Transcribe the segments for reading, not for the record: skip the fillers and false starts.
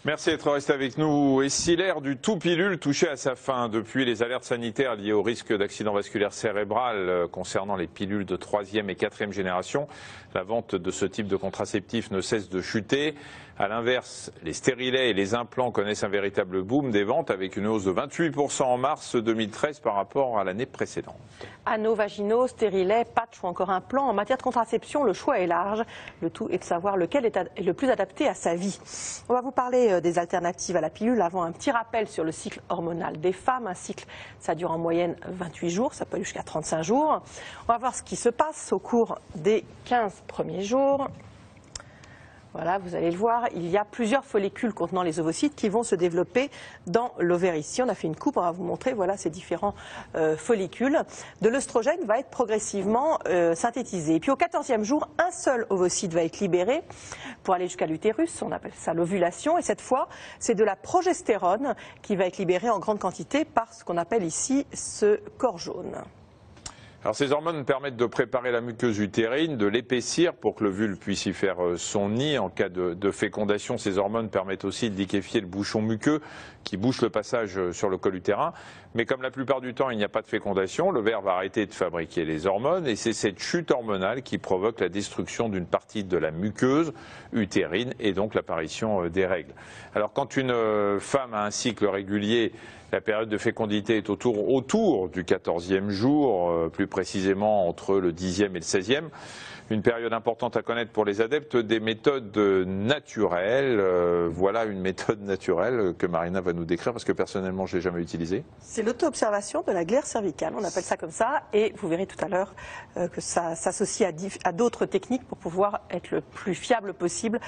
Merci d'être resté avec nous. Et si l'ère du tout pilule touchait à sa fin depuis les alertes sanitaires liées au risque d'accident vasculaire cérébral concernant les pilules de 3e et 4e génération, la vente de ce type de contraceptif ne cesse de chuter. A l'inverse, les stérilets et les implants connaissent un véritable boom des ventes avec une hausse de 28% en mars 2013 par rapport à l'année précédente. Anneaux vaginaux, stérilets, patchs ou encore implants, en matière de contraception, le choix est large. Le tout est de savoir lequel est le plus adapté à sa vie. On va vous parler des alternatives à la pilule avant un petit rappel sur le cycle hormonal des femmes. Un cycle, ça dure en moyenne 28 jours, ça peut aller jusqu'à 35 jours. On va voir ce qui se passe au cours des 15 premiers jours. Voilà, vous allez le voir, il y a plusieurs follicules contenant les ovocytes qui vont se développer dans l'ovaire ici. On a fait une coupe, on va vous montrer voilà, ces différents follicules. De l'œstrogène va être progressivement synthétisé. Et puis au 14e jour, un seul ovocyte va être libéré pour aller jusqu'à l'utérus. On appelle ça l'ovulation. Et cette fois, c'est de la progestérone qui va être libérée en grande quantité par ce qu'on appelle ici ce corps jaune. Alors ces hormones permettent de préparer la muqueuse utérine, de l'épaissir pour que l'ovule puisse y faire son nid. En cas de fécondation, ces hormones permettent aussi de liquéfier le bouchon muqueux qui bouche le passage sur le col utérin. Mais comme la plupart du temps il n'y a pas de fécondation, l'ovaire va arrêter de fabriquer les hormones et c'est cette chute hormonale qui provoque la destruction d'une partie de la muqueuse utérine et donc l'apparition des règles. Alors quand une femme a un cycle régulier, la période de fécondité est autour du 14e jour, plus précisément entre le 10e et le 16e. Une période importante à connaître pour les adeptes des méthodes naturelles. Voilà une méthode naturelle que Marina va nous décrire parce que personnellement je ne l'ai jamais utilisée. C'est l'auto-observation de la glaire cervicale, on appelle ça comme ça, et vous verrez tout à l'heure que ça s'associe à d'autres techniques pour pouvoir être le plus fiable possible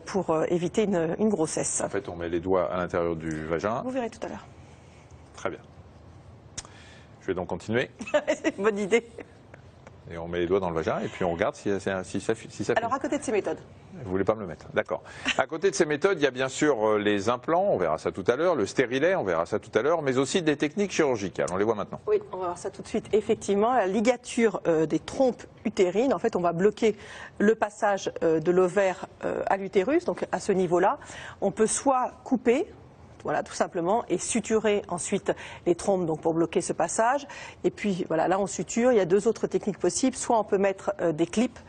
pour éviter une grossesse. En fait, on met les doigts à l'intérieur du vagin. Vous verrez tout à l'heure. Très bien. Je vais donc continuer. C'est une bonne idée. Et on met les doigts dans le vagin et puis on regarde si ça fait. Alors à côté de ces méthodes. Vous voulez pas me le mettre, d'accord. À côté de ces méthodes, il y a bien sûr les implants, on verra ça tout à l'heure, le stérilet, on verra ça tout à l'heure, mais aussi des techniques chirurgicales, on les voit maintenant. Oui, on va voir ça tout de suite. Effectivement, la ligature des trompes utérines, en fait, on va bloquer le passage de l'ovaire à l'utérus, donc à ce niveau-là. On peut soit couper, voilà, tout simplement, et suturer ensuite les trompes donc pour bloquer ce passage. Et puis voilà, là on suture. Il y a deux autres techniques possibles. Soit on peut mettre des clips.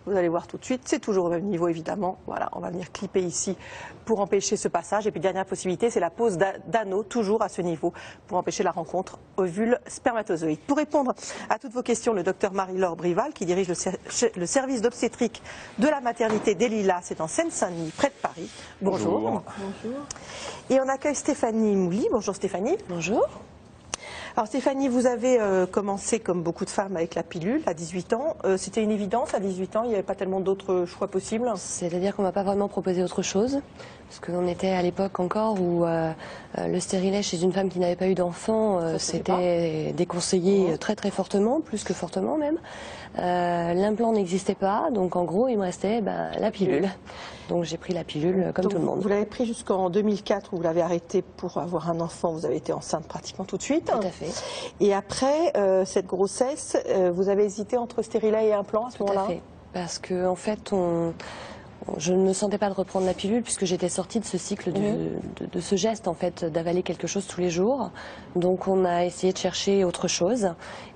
Vous allez voir tout de suite. C'est toujours au même niveau évidemment. Voilà, on va venir clipper ici pour empêcher ce passage. Et puis dernière possibilité, c'est la pose d'anneau, toujours à ce niveau, pour empêcher la rencontre ovule-spermatozoïde. Pour répondre à toutes vos questions, le docteur Marie-Laure Brival, qui dirige le service d'obstétrique de la maternité des Lilas, c'est en Seine-Saint-Denis, près de Paris. Bonjour. Bonjour. Bonjour. Et on accueille Stéphanie Mouly. Bonjour Stéphanie. Bonjour. Alors Stéphanie, vous avez commencé comme beaucoup de femmes avec la pilule à 18 ans. C'était une évidence à 18 ans, il n'y avait pas tellement d'autres choix possibles? C'est-à-dire qu'on ne m'a pas vraiment proposé autre chose, parce qu'on était à l'époque encore où le stérilet chez une femme qui n'avait pas eu d'enfant, c'était déconseillé très très fortement, plus que fortement même. L'implant n'existait pas, donc en gros il me restait la pilule. Donc j'ai pris la pilule comme tout le monde. Vous l'avez pris jusqu'en 2004 où vous l'avez arrêté pour avoir un enfant, vous avez été enceinte pratiquement tout de suite. Tout à fait. Et après cette grossesse, vous avez hésité entre stérilet et implant à ce moment-là? Tout à fait, parce que en fait je ne me sentais pas de reprendre la pilule puisque j'étais sortie de ce cycle, de ce geste en fait d'avaler quelque chose tous les jours. Donc on a essayé de chercher autre chose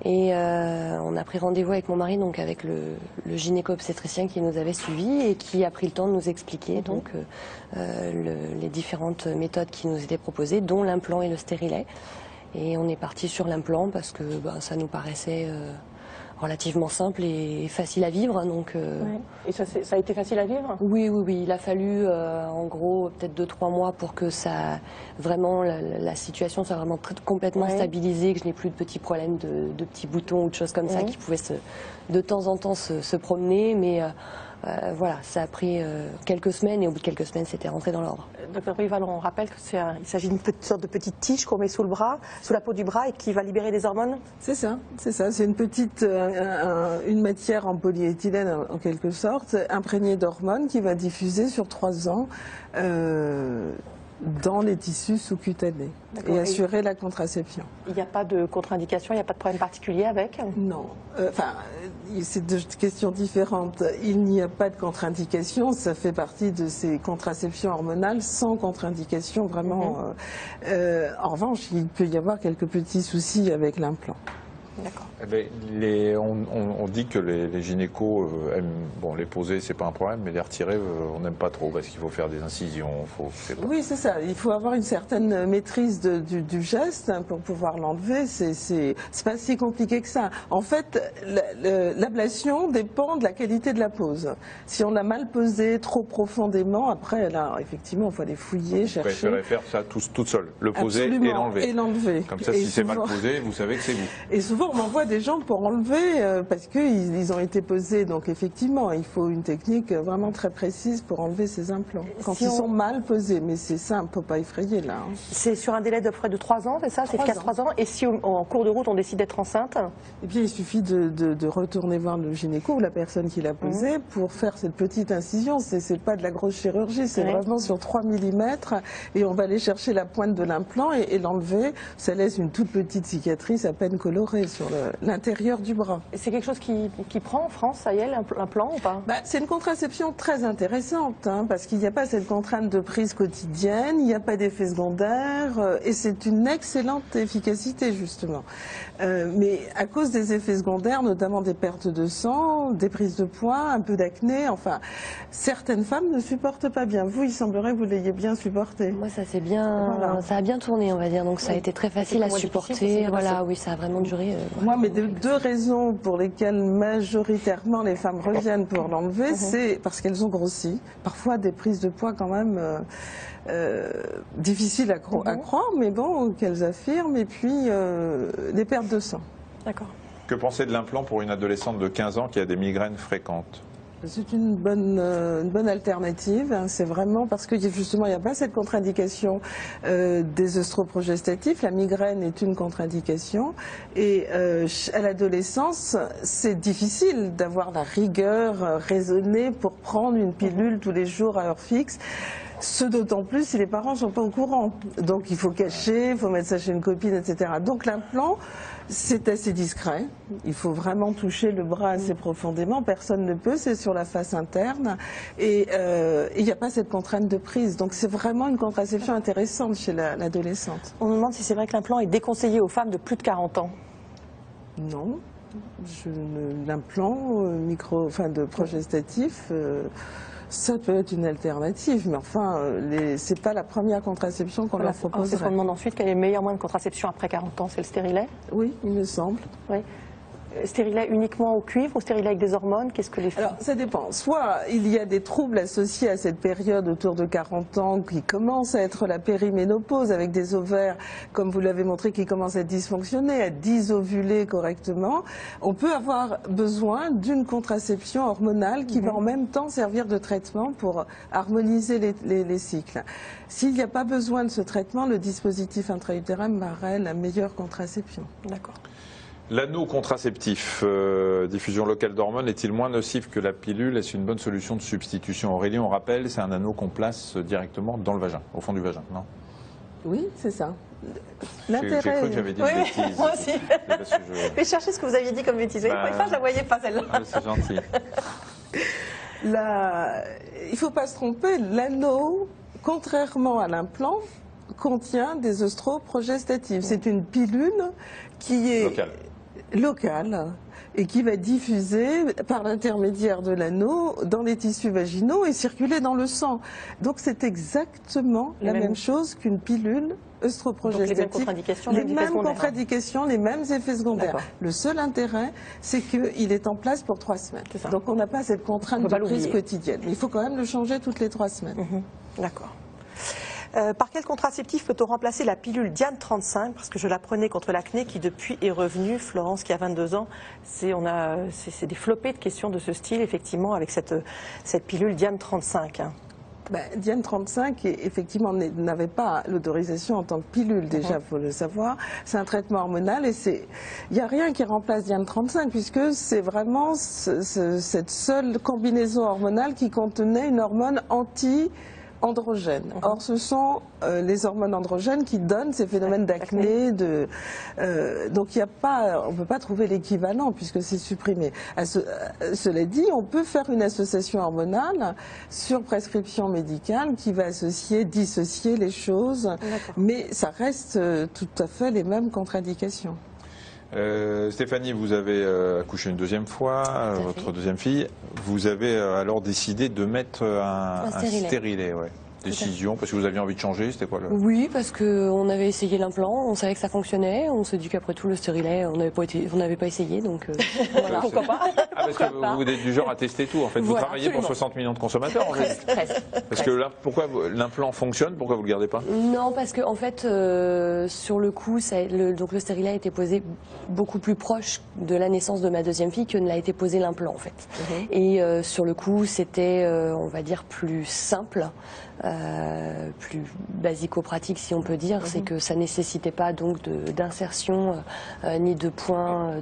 et on a pris rendez-vous avec mon mari, donc avec le gynéco-obstétricien qui nous avait suivis et qui a pris le temps de nous expliquer donc les différentes méthodes qui nous étaient proposées, dont l'implant et le stérilet. Et on est parti sur l'implant parce que ça nous paraissait relativement simple et facile à vivre. Donc, Et ça a été facile à vivre? Oui, il a fallu en gros peut-être 2-3 mois pour que vraiment la situation soit vraiment complètement stabilisée, que je n'ai plus de petits problèmes de petits boutons ou de choses comme ça qui pouvaient de temps en temps se promener, mais voilà, ça a pris quelques semaines et au bout de quelques semaines c'était rentré dans l'ordre. Docteur Brival, on rappelle qu'il s'agit d'une sorte de petite tige qu'on met sous le bras, sous la peau du bras et qui va libérer des hormones? C'est ça, c'est une petite une matière en polyéthylène en quelque sorte, imprégnée d'hormones qui va diffuser sur 3 ans dans les tissus sous-cutanés et assurer la contraception. Il n'y a pas de contre-indication, il n'y a pas de problème particulier avec? Non. C'est deux questions différentes. Il n'y a pas de contre-indication, ça fait partie de ces contraceptions hormonales sans contre-indication vraiment. En revanche, il peut y avoir quelques petits soucis avec l'implant. D'accord. On dit que les gynécos aiment les poser, c'est pas un problème, mais les retirer, on n'aime pas trop parce qu'il faut faire des incisions. Oui, c'est ça. Il faut avoir une certaine maîtrise du geste pour pouvoir l'enlever. C'est pas si compliqué que ça. En fait, l'ablation dépend de la qualité de la pose. Si on l'a mal posé trop profondément, après, là, effectivement, il faut aller fouiller, chercher. Vous préférez faire ça toute seule, le poser et l'enlever. Comme ça, si c'est mal posé, vous savez que c'est vous. Et souvent, on envoie des gens pour enlever parce qu'ils ont été posés. Donc effectivement, il faut une technique vraiment très précise pour enlever ces implants. Quand ils sont mal posés, mais c'est ça, on ne peut pas effrayer là. C'est sur un délai de près de 3 ans, c'est ça? C'est efficace 3 ans. Et si en cours de route on décide d'être enceinte? Eh bien, il suffit de retourner voir le gynéco ou la personne qui l'a posé pour faire cette petite incision. C'est pas de la grosse chirurgie, c'est vraiment sur 3 mm et on va aller chercher la pointe de l'implant et l'enlever. Ça laisse une toute petite cicatrice à peine colorée sur l'intérieur du bras. C'est quelque chose qui prend en France, ça y est, l'implant ou pas? C'est une contraception très intéressante parce qu'il n'y a pas cette contrainte de prise quotidienne, il n'y a pas d'effet secondaire et c'est une excellente efficacité justement. Mais à cause des effets secondaires, notamment des pertes de sang, des prises de poids, un peu d'acné, enfin, certaines femmes ne supportent pas bien. Vous, il semblerait que vous l'ayez bien supporté. Moi, ça a bien tourné, on va dire, donc ça a été très facile à supporter. Voilà, oui, ça a vraiment duré. Moi, mais deux raisons pour lesquelles majoritairement les femmes reviennent pour l'enlever, c'est parce qu'elles ont grossi. Parfois des prises de poids quand même difficiles à croire, mais bon, qu'elles affirment, et puis des pertes de sang. D'accord. Que penser de l'implant pour une adolescente de 15 ans qui a des migraines fréquentes? C'est une bonne alternative. C'est vraiment parce que justement il n'y a pas cette contre-indication des œstroprogestatifs. La migraine est une contre-indication et à l'adolescence c'est difficile d'avoir la rigueur raisonnée pour prendre une pilule tous les jours à heure fixe. Ce d'autant plus si les parents ne sont pas au courant. Donc il faut cacher, il faut mettre ça chez une copine, etc. Donc l'implant, c'est assez discret. Il faut vraiment toucher le bras assez profondément. Personne ne peut, c'est sur la face interne. Et il n'y a pas cette contrainte de prise. Donc c'est vraiment une contraception intéressante chez l'adolescente. On nous demande si c'est vrai que l'implant est déconseillé aux femmes de plus de 40 ans. Non. L'implant de progestatif... ça peut être une alternative, mais enfin, c'est pas la première contraception qu'on leur propose. C'est ce qu'on demande ensuite, quel est le meilleur moyen de contraception après 40 ans? C'est le stérilet? Oui, il me semble. Oui. Stérilet uniquement au cuivre ou stérilet avec des hormones? Qu'est-ce que les femmes... Alors, ça dépend. Soit il y a des troubles associés à cette période autour de 40 ans qui commencent à être la périménopause avec des ovaires, comme vous l'avez montré, qui commencent à dysfonctionner, à dysovuler correctement. On peut avoir besoin d'une contraception hormonale qui va en même temps servir de traitement pour harmoniser les cycles. S'il n'y a pas besoin de ce traitement, le dispositif intra-utérin me paraît la meilleure contraception. D'accord. L'anneau contraceptif, diffusion locale d'hormones, est-il moins nocif que la pilule? Est-ce une bonne solution de substitution? Aurélie, on rappelle, c'est un anneau qu'on place directement dans le vagin, au fond du vagin, non? Oui, c'est ça. J'ai cru que j'avais dit une bêtise. Moi aussi. Mais cherchez ce que vous aviez dit comme bêtise. Une fois, je la voyais pas celle-là. C'est gentil. Il ne faut pas se tromper, l'anneau, contrairement à l'implant, contient des œstroprogestatifs. C'est une pilule qui est locale et qui va diffuser par l'intermédiaire de l'anneau dans les tissus vaginaux et circuler dans le sang. Donc c'est exactement la même chose qu'une pilule œstroprogestative. Les mêmes contre-indications, les mêmes effets secondaires. Le seul intérêt, c'est qu'il est en place pour 3 semaines. Donc on n'a pas cette contrainte de prise quotidienne. Mais il faut quand même le changer toutes les 3 semaines. D'accord. Par quel contraceptif peut-on remplacer la pilule Diane 35? Parce que je la prenais contre l'acné qui depuis est revenue. Florence qui a 22 ans, c'est des flopées de questions de ce style effectivement avec cette pilule Diane 35. Diane 35, effectivement, n'avait pas l'autorisation en tant que pilule, déjà, il faut le savoir. C'est un traitement hormonal et il n'y a rien qui remplace Diane 35 puisque c'est vraiment cette seule combinaison hormonale qui contenait une hormone androgènes. Or, ce sont les hormones androgènes qui donnent ces phénomènes d'acné. Donc, on ne peut pas trouver l'équivalent puisque c'est supprimé. Cela dit, on peut faire une association hormonale sur prescription médicale qui va dissocier les choses, mais ça reste tout à fait les mêmes contre-indications. Stéphanie, vous avez accouché une deuxième fois, votre deuxième fille. Vous avez alors décidé de mettre un stérilet. Ouais. Décision, parce que vous aviez envie de changer, c'était quoi le... Oui, parce qu'on avait essayé l'implant, on savait que ça fonctionnait, on s'est dit qu'après tout le stérilet, on n'avait pas essayé, donc voilà. Pourquoi pas? Parce que vous êtes du genre à tester tout, en fait. Vous travaillez absolument. pour 60 millions de consommateurs, en fait. Presque. Parce que là, pourquoi l'implant fonctionne, pourquoi vous le gardez pas? Non, parce que en fait, sur le coup, donc le stérilet a été posé beaucoup plus proche de la naissance de ma deuxième fille que ne l'a été posé l'implant, en fait. Et sur le coup, c'était, on va dire, plus simple. Plus basico-pratique si on peut dire, c'est que ça nécessitait pas donc d'insertion ni de points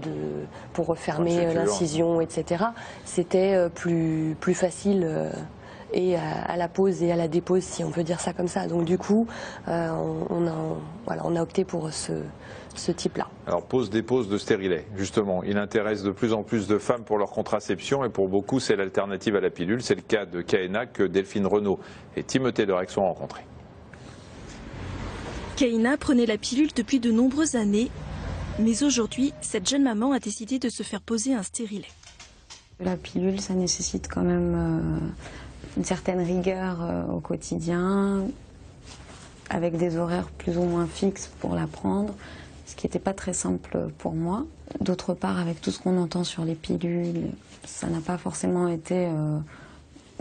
pour refermer l'incision, etc. C'était plus facile et à la pose et à la dépose si on peut dire ça comme ça. Donc du coup, on a opté pour ce type-là. Alors pose-dépose de stérilet, justement. Il intéresse de plus en plus de femmes pour leur contraception et pour beaucoup c'est l'alternative à la pilule. C'est le cas de Kaena que Delphine Renaud et Timothée Lerex ont rencontré. Kaena prenait la pilule depuis de nombreuses années, mais aujourd'hui, cette jeune maman a décidé de se faire poser un stérilet. La pilule, ça nécessite quand même une certaine rigueur au quotidien, avec des horaires plus ou moins fixes pour la prendre, ce qui n'était pas très simple pour moi. D'autre part, avec tout ce qu'on entend sur les pilules, ça n'a pas forcément été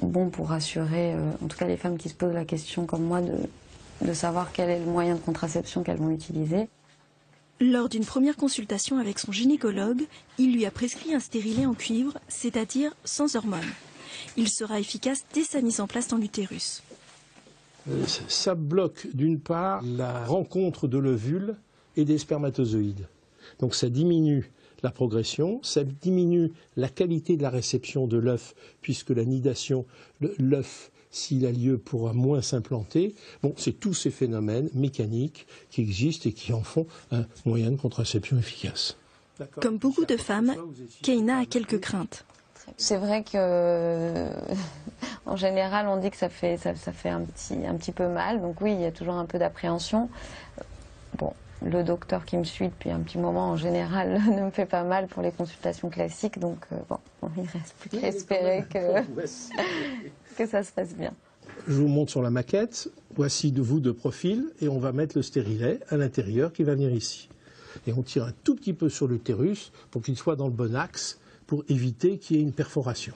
bon pour rassurer, en tout cas les femmes qui se posent la question comme moi, de savoir quel est le moyen de contraception qu'elles vont utiliser. Lors d'une première consultation avec son gynécologue, il lui a prescrit un stérilet en cuivre, c'est-à-dire sans hormones. Il sera efficace dès sa mise en place dans l'utérus. Ça bloque d'une part la rencontre de l'ovule et des spermatozoïdes. Donc ça diminue la progression, ça diminue la qualité de la réception de l'œuf, puisque la nidation, l'œuf, s'il a lieu, pourra moins s'implanter. Bon, c'est tous ces phénomènes mécaniques qui existent et qui en font un moyen de contraception efficace. Comme beaucoup de femmes, Kaena a quelques craintes. C'est vrai que, en général, on dit que ça fait un petit peu mal. Donc oui, il y a toujours un peu d'appréhension. Bon, le docteur qui me suit depuis un petit moment, en général, ne me fait pas mal pour les consultations classiques. Donc bon, il reste plus qu'à espérer que ça se passe bien. Je vous montre sur la maquette. Voici de vous de profil et on va mettre le stérilet à l'intérieur qui va venir ici. Et on tire un tout petit peu sur l'utérus pour qu'il soit dans le bon axe, pour éviter qu'il y ait une perforation.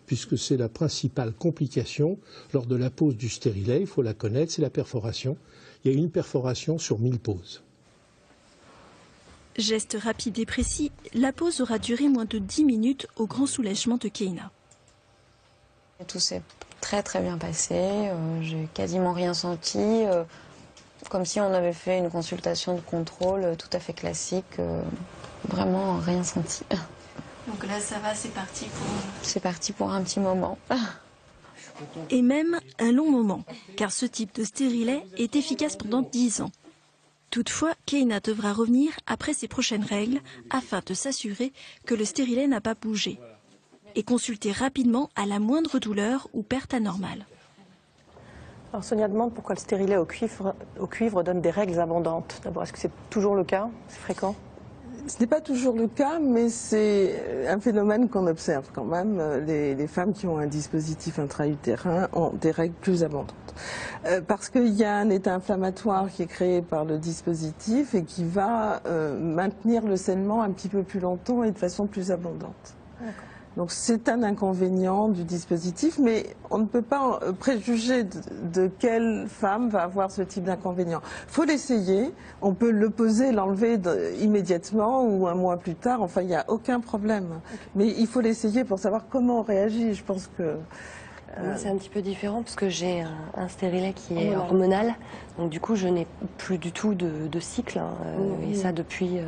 Puisque c'est la principale complication lors de la pose du stérilet, il faut la connaître, c'est la perforation. Il y a une perforation sur 1000 poses. Geste rapide et précis, la pose aura duré moins de 10 minutes au grand soulagement de Kaena. Tout s'est très très bien passé, j'ai quasiment rien senti, comme si on avait fait une consultation de contrôle tout à fait classique. Vraiment rien senti. Donc là, ça va, c'est parti pour... C'est parti pour un petit moment. Et même un long moment, car ce type de stérilet est efficace pendant 10 ans. Toutefois, Kaena devra revenir après ses prochaines règles afin de s'assurer que le stérilet n'a pas bougé et consulter rapidement à la moindre douleur ou perte anormale. Alors Sonia demande pourquoi le stérilet au cuivre donne des règles abondantes. D'abord, est-ce que c'est toujours le cas? C'est fréquent? Ce n'est pas toujours le cas, mais c'est un phénomène qu'on observe quand même. Les femmes qui ont un dispositif intra-utérin ont des règles plus abondantes. Parce qu'il y a un état inflammatoire qui est créé par le dispositif et qui va maintenir le saignement un petit peu plus longtemps et de façon plus abondante. Donc c'est un inconvénient du dispositif, mais on ne peut pas préjuger de quelle femme va avoir ce type d'inconvénient. Il faut l'essayer, on peut le poser, l'enlever immédiatement ou un mois plus tard, enfin il n'y a aucun problème. Mais il faut l'essayer pour savoir comment on réagit, je pense que... Moi, c'est un petit peu différent parce que j'ai un stérilet qui est hormonal, donc du coup je n'ai plus du tout de cycle, et ça depuis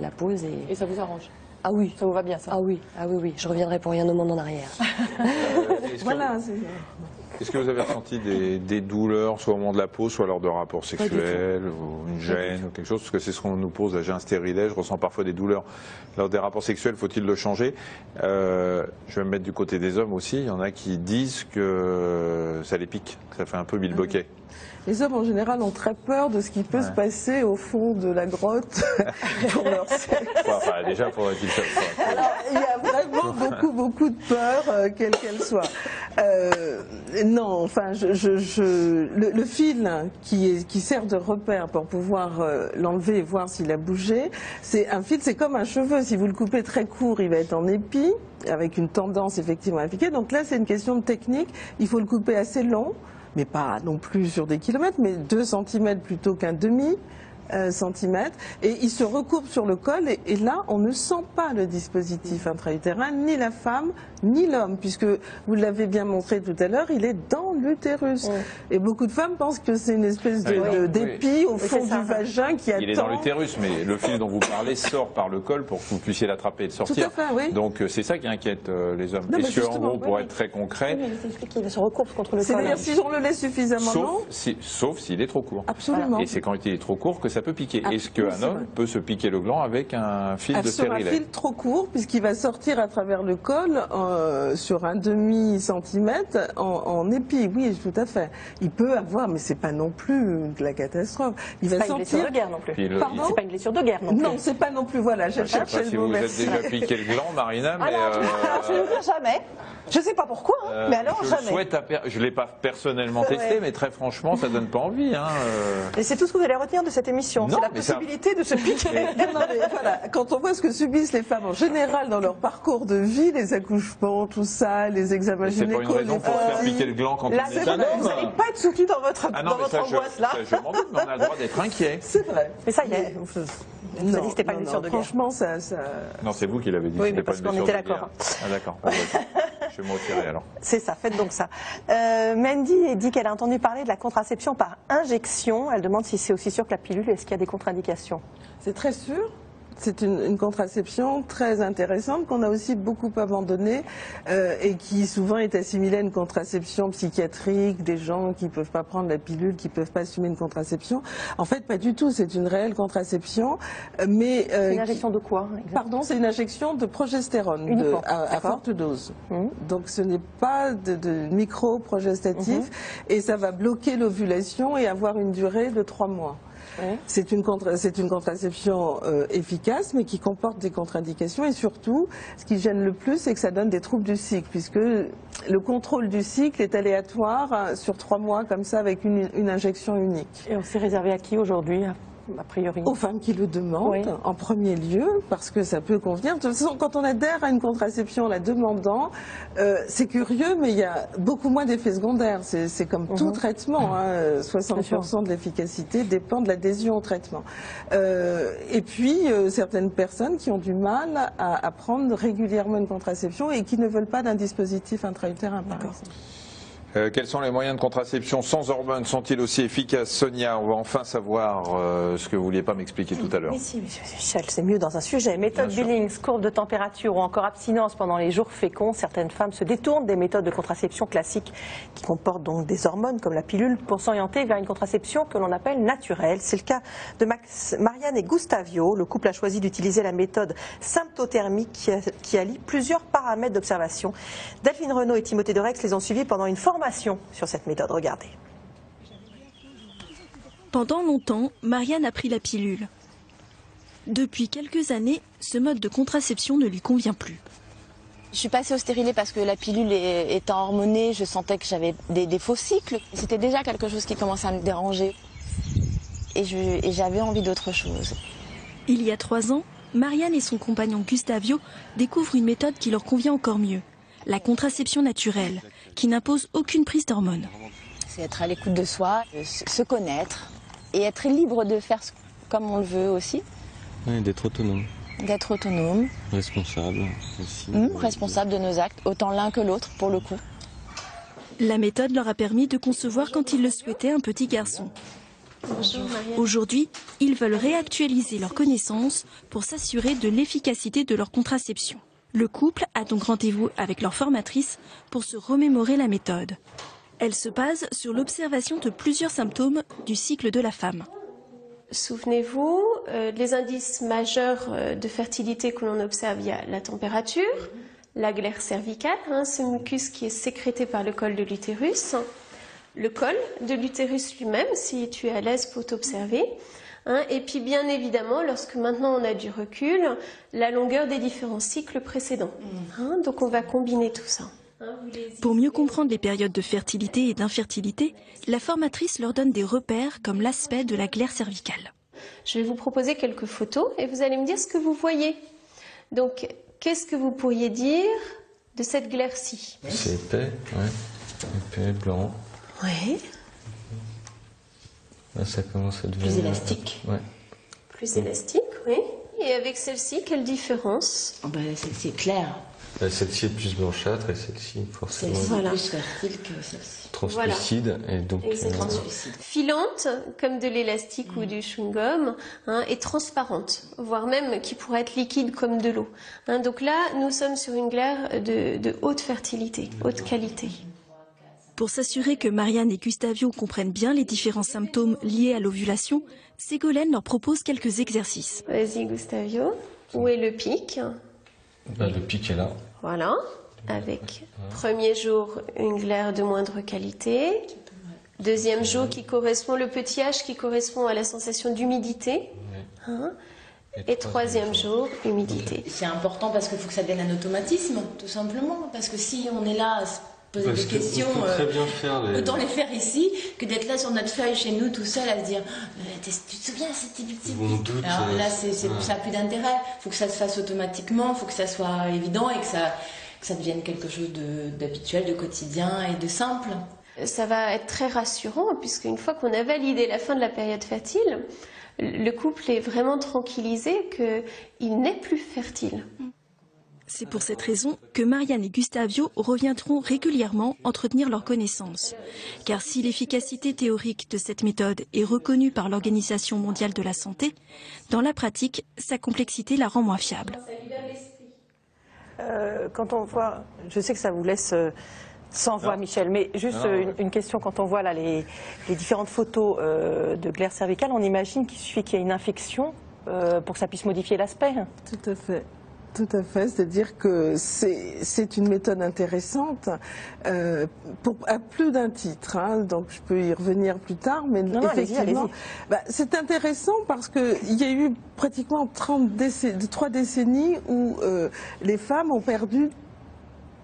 la pause. Et ça vous arrange? Ah oui. Ça vous va bien, ça? Ah oui, oui, je reviendrai pour rien au monde en arrière. Voilà. Est-ce que vous avez ressenti des douleurs, soit au moment de la pause, soit lors de rapports sexuels, ou une gêne, ou quelque chose? Parce que c'est ce qu'on nous pose, là, j'ai un stérilet, je ressens parfois des douleurs lors des rapports sexuels, faut-il le changer? Je vais me mettre du côté des hommes aussi, il y en a qui disent que ça les pique, que ça fait un peu bilboquet. Les hommes en général ont très peur de ce qui peut se passer au fond de la grotte pour leur sexe. Enfin, déjà, faudrait-il faire ça. Alors, il y a vraiment beaucoup de peur, quelle qu'elle soit. Non, enfin, le fil qui sert de repère pour pouvoir l'enlever et voir s'il a bougé, c'est un fil, c'est comme un cheveu. Si vous le coupez très court, il va être en épi, avec une tendance effectivement à piquer. Donc là, c'est une question de technique. Il faut le couper assez long, mais pas non plus sur des kilomètres, mais 2 cm plutôt qu'un demi-centimètre. Et il se recoupe sur le col et là, on ne sent pas le dispositif intra-utérin, ni la femme, ni l'homme, puisque vous l'avez bien montré tout à l'heure, il est dans l'utérus. Et beaucoup de femmes pensent que c'est une espèce d'épi au fond du vagin qui attend. Il est dans l'utérus, mais le fil dont vous parlez sort par le col pour que vous puissiez l'attraper et le sortir. Tout à fait, oui. Donc c'est ça qui inquiète les hommes. Est-ce qu'en gros, pour être très concret... Oui, mais c'est qu'il se recourbe contre le col. C'est-à-dire si on le laisse suffisamment long... Sauf s'il est trop court. Absolument. Et c'est quand il est trop court que ça peut piquer. Est-ce qu'un homme peut se piquer le gland avec un fil de stérilet? Sur un fil trop court, puisqu'il va sortir à travers le col sur un demi-centimètre en épi, oui, tout à fait. Il peut avoir, mais c'est pas non plus de la catastrophe. Il va sortir. C'est pas une blessure de guerre non plus. Pardon ? C'est pas une blessure de guerre non plus. Non, c'est pas non plus. Voilà, j'ai cherché le mot. Je ne sais pas si vous êtes déjà piqué le gland, Marina, mais... je ne le fais jamais. Je ne sais pas pourquoi, mais alors jamais. Je ne l'ai pas personnellement testé, mais très franchement, ça donne pas envie. Et c'est tout ce que vous allez retenir de cette émission, c'est la possibilité de se piquer. Non, mais voilà, quand on voit ce que subissent les femmes en général dans leur parcours de vie, les accouchements, tout ça, les examens gynécologiques. C'est pas une raison pour se faire piquer le gland quand on est un homme. Vous n'allez pas être soutenu dans votre angoisse là. Je m'en doute, mais on a le droit d'être inquiet. C'est vrai. Mais ça y est. Vous avez dit que c'était pas une blessure de guerre. Franchement, ça... Non, c'est vous qui l'avez dit. Oui, mais parce qu'on était d'accord. Ah d'accord. Je vais me retirer alors. C'est ça, faites donc ça. Mandy dit qu'elle a entendu parler de la contraception par injection. Elle demande si c'est aussi sûr que la pilule. Est-ce qu'il y a des contre-indications? C'est très sûr. C'est une contraception très intéressante qu'on a aussi beaucoup abandonnée et qui souvent est assimilée à une contraception psychiatrique, des gens qui ne peuvent pas prendre la pilule, qui ne peuvent pas assumer une contraception. En fait, pas du tout, c'est une réelle contraception. Mais une injection de quoi exactement? Pardon, c'est une injection de progestérone à forte dose. Donc ce n'est pas de micro-progestatif et ça va bloquer l'ovulation et avoir une durée de 3 mois. C'est une contraception efficace, mais qui comporte des contre-indications. Et surtout, ce qui gêne le plus, c'est que ça donne des troubles du cycle, puisque le contrôle du cycle est aléatoire sur 3 mois, comme ça, avec une injection unique. Et on s'est réservé à qui aujourd'hui, a priori? Aux femmes qui le demandent, en premier lieu, parce que ça peut convenir. De toute façon, quand on adhère à une contraception en la demandant, c'est curieux, mais il y a beaucoup moins d'effets secondaires. C'est comme tout traitement, 60% de l'efficacité dépend de l'adhésion au traitement. Et puis, certaines personnes qui ont du mal à prendre régulièrement une contraception et qui ne veulent pas d'un dispositif intra-utérin, par exemple. Quels sont les moyens de contraception sans hormones? Sont-ils aussi efficaces? Sonia, on va enfin savoir ce que vous ne vouliez pas m'expliquer tout à l'heure. Mais si, Michel, c'est mieux dans un sujet. Méthode Billings, courbe de température ou encore abstinence pendant les jours féconds. Certaines femmes se détournent des méthodes de contraception classiques qui comportent donc des hormones comme la pilule pour s'orienter vers une contraception que l'on appelle naturelle. C'est le cas de Marianne et Gustavio. Le couple a choisi d'utiliser la méthode symptothermique qui allie plusieurs paramètres d'observation. Delphine Renaud et Timothée Derex les ont suivis pendant une formation sur cette méthode. Regardez. Pendant longtemps, Marianne a pris la pilule. Depuis quelques années, ce mode de contraception ne lui convient plus. Je suis passée au stérilet parce que la pilule étant hormonée, je sentais que j'avais des faux cycles. C'était déjà quelque chose qui commençait à me déranger. Et j'avais envie d'autre chose. Il y a 3 ans, Marianne et son compagnon Gustavio découvrent une méthode qui leur convient encore mieux. La contraception naturelle, qui n'impose aucune prise d'hormones. C'est être à l'écoute de soi, se connaître et être libre de faire comme on le veut aussi. Oui, d'être autonome. D'être autonome. Responsable aussi. Responsable de nos actes, autant l'un que l'autre pour le coup. La méthode leur a permis de concevoir quand ils le souhaitaient un petit garçon. Aujourd'hui, ils veulent réactualiser leurs connaissances pour s'assurer de l'efficacité de leur contraception. Le couple a donc rendez-vous avec leur formatrice pour se remémorer la méthode. Elle se base sur l'observation de plusieurs symptômes du cycle de la femme. Souvenez-vous, les indices majeurs de fertilité que l'on observe, il y a la température, la glaire cervicale, ce mucus qui est sécrété par le col de l'utérus, le col de l'utérus lui-même, si tu es à l'aise pour t'observer, et puis bien évidemment, lorsque maintenant on a du recul, la longueur des différents cycles précédents. Donc on va combiner tout ça. Pour mieux comprendre les périodes de fertilité et d'infertilité, la formatrice leur donne des repères comme l'aspect de la glaire cervicale. Je vais vous proposer quelques photos et vous allez me dire ce que vous voyez. Donc, qu'est-ce que vous pourriez dire de cette glaire-ci? C'est épais, ouais. Épais, blanc. Oui. Là, ça commence à devenir... Plus élastique. Ouais. Plus élastique, oui. Et avec celle-ci, quelle différence? Celle-ci est claire. Celle-ci est plus blanchâtre et celle-ci, forcément, Celle-ci est plus fertile que celle-ci. Translucide. Voilà. Et donc, filante, comme de l'élastique ou du chewing-gum, et transparente, voire même qui pourrait être liquide comme de l'eau. Donc là, nous sommes sur une glaire de haute fertilité, haute qualité. Pour s'assurer que Marianne et Gustavio comprennent bien les différents symptômes liés à l'ovulation, Ségolène leur propose quelques exercices. Vas-y Gustavio, où est le pic? Le pic est là. Voilà, avec premier jour une glaire de moindre qualité, deuxième jour qui correspond, le petit H qui correspond à la sensation d'humidité, et troisième jour, humidité. C'est important parce qu'il faut que ça devienne un automatisme, tout simplement, parce que si on est là à se poser des questions, autant les faire ici que d'être là sur notre feuille chez nous tout seul à se dire tu te souviens c'était petit. Alors là ça n'a plus d'intérêt, il faut que ça se fasse automatiquement, il faut que ça soit évident et que ça devienne quelque chose d'habituel, de quotidien et de simple. Ça va être très rassurant puisque une fois qu'on a validé la fin de la période fertile, le couple est vraiment tranquillisé qu'il n'est plus fertile. C'est pour cette raison que Marianne et Gustavio reviendront régulièrement entretenir leurs connaissances. Car si l'efficacité théorique de cette méthode est reconnue par l'Organisation mondiale de la santé, dans la pratique, sa complexité la rend moins fiable. Quand on voit, je sais que ça vous laisse sans voix, Michel, mais juste une question. Quand on voit là les différentes photos de glaire cervicale, on imagine qu'il suffit qu'il y ait une infection pour que ça puisse modifier l'aspect. Tout à fait. Tout à fait, c'est-à-dire que c'est une méthode intéressante à plus d'un titre, donc je peux y revenir plus tard, mais effectivement, c'est intéressant parce qu'il y a eu pratiquement 3 décennies où les femmes ont perdu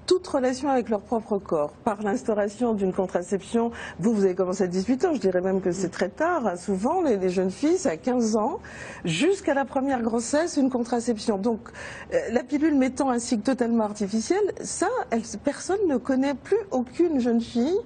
toute relation avec leur propre corps, par l'instauration d'une contraception. Vous avez commencé à 18 ans, je dirais même que c'est très tard. Souvent, les jeunes filles, c'est à 15 ans, jusqu'à la première grossesse, une contraception. Donc, la pilule mettant un cycle totalement artificiel, ça, personne ne connaît, plus aucune jeune fille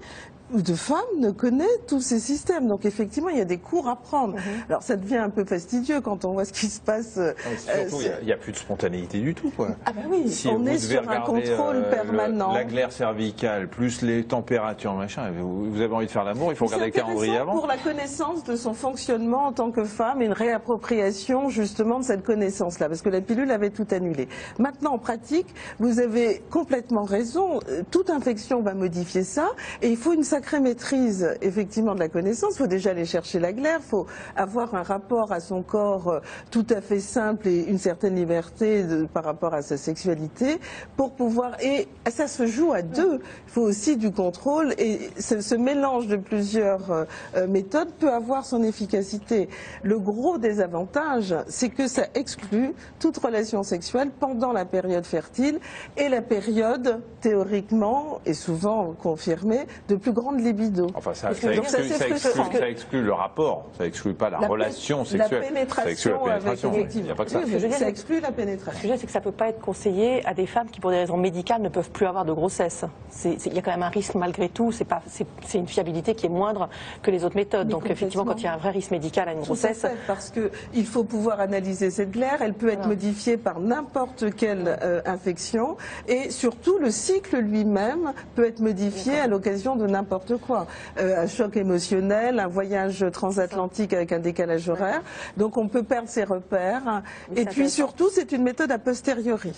ou de femmes ne connaît tous ces systèmes. Donc effectivement, il y a des cours à prendre. Alors ça devient un peu fastidieux quand on voit ce qui se passe. Surtout, il n'y a plus de spontanéité du tout, quoi. Ah ben oui, si on est sur un contrôle permanent. La glaire cervicale, plus les températures, machin, vous avez envie de faire l'amour, il faut regarder le calendrier avant. Pour la connaissance de son fonctionnement en tant que femme, une réappropriation justement de cette connaissance-là, parce que la pilule avait tout annulé. Maintenant, en pratique, vous avez complètement raison, toute infection va modifier ça, et il faut une sacrée maîtrise effectivement de la connaissance. Il faut déjà aller chercher la glaire, il faut avoir un rapport à son corps tout à fait simple et une certaine liberté par rapport à sa sexualité pour pouvoir, et ça se joue à deux, il faut aussi du contrôle, et ce mélange de plusieurs méthodes peut avoir son efficacité. Le gros désavantage, c'est que ça exclut toute relation sexuelle pendant la période fertile et la période théoriquement et souvent confirmée de plus grande libido. Enfin, ça exclut le rapport, ça exclut pas la relation sexuelle. La pénétration, il n'y a pas que ça. Ça exclut la pénétration. Ce que je veux dire, c'est que ça ne peut pas être conseillé à des femmes qui, pour des raisons médicales, ne peuvent plus avoir de grossesse. Il y a quand même un risque malgré tout, c'est une fiabilité qui est moindre que les autres méthodes. Donc effectivement, quand il y a un vrai risque médical à une grossesse... Tout à fait, parce qu'il faut pouvoir analyser cette glaire, elle peut être modifiée par n'importe quelle infection, et surtout le cycle lui-même peut être modifié à l'occasion de n'importe n'importe quoi. Un choc émotionnel, un voyage transatlantique avec un décalage horaire. Donc on peut perdre ses repères. Et puis surtout, c'est une méthode a posteriori.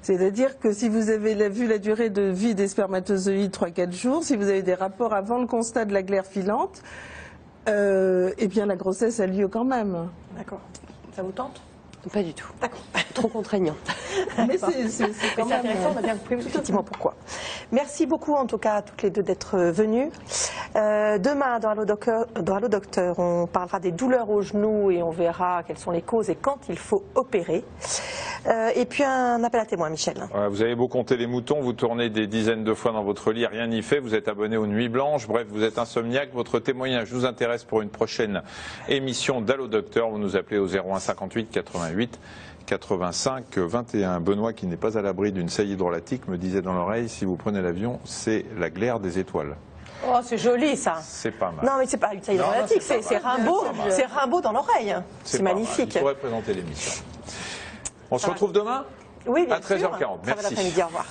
C'est-à-dire que si vous avez vu la durée de vie des spermatozoïdes 3-4 jours, si vous avez des rapports avant le constat de la glaire filante, eh bien la grossesse a lieu quand même. D'accord. Ça vous tente? Pas du tout. D'accord. Trop contraignant. Mais c'est quand même intéressant, on a bien compris effectivement pourquoi. Merci beaucoup en tout cas à toutes les deux d'être venues. Demain dans Allo Docteur, on parlera des douleurs aux genoux et on verra quelles sont les causes et quand il faut opérer. Et puis un appel à témoins, Michel. Vous avez beau compter les moutons, vous tournez des dizaines de fois dans votre lit, rien n'y fait, vous êtes abonné aux Nuits Blanches, bref, vous êtes insomniaque, votre témoignage nous intéresse pour une prochaine émission d'Allo Docteur. Vous nous appelez au 01 58 88 85 21. Benoît, qui n'est pas à l'abri d'une saillie hydrolactique, me disait dans l'oreille, si vous prenez l'avion, c'est la glaire des étoiles. Oh, c'est joli ça. C'est pas mal. Non, mais c'est pas une saillie hydrolactique, c'est Rimbaud, c'est Rimbaud dans l'oreille. C'est magnifique. Il pourrait présenter l'émission. On se retrouve demain? Oui, bien à 13h40. sûr. Merci. Très bon après-midi, au revoir.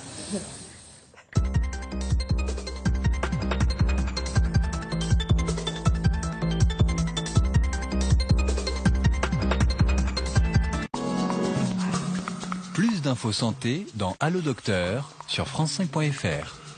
Plus d'infos santé dans Allo Docteur sur France5.fr.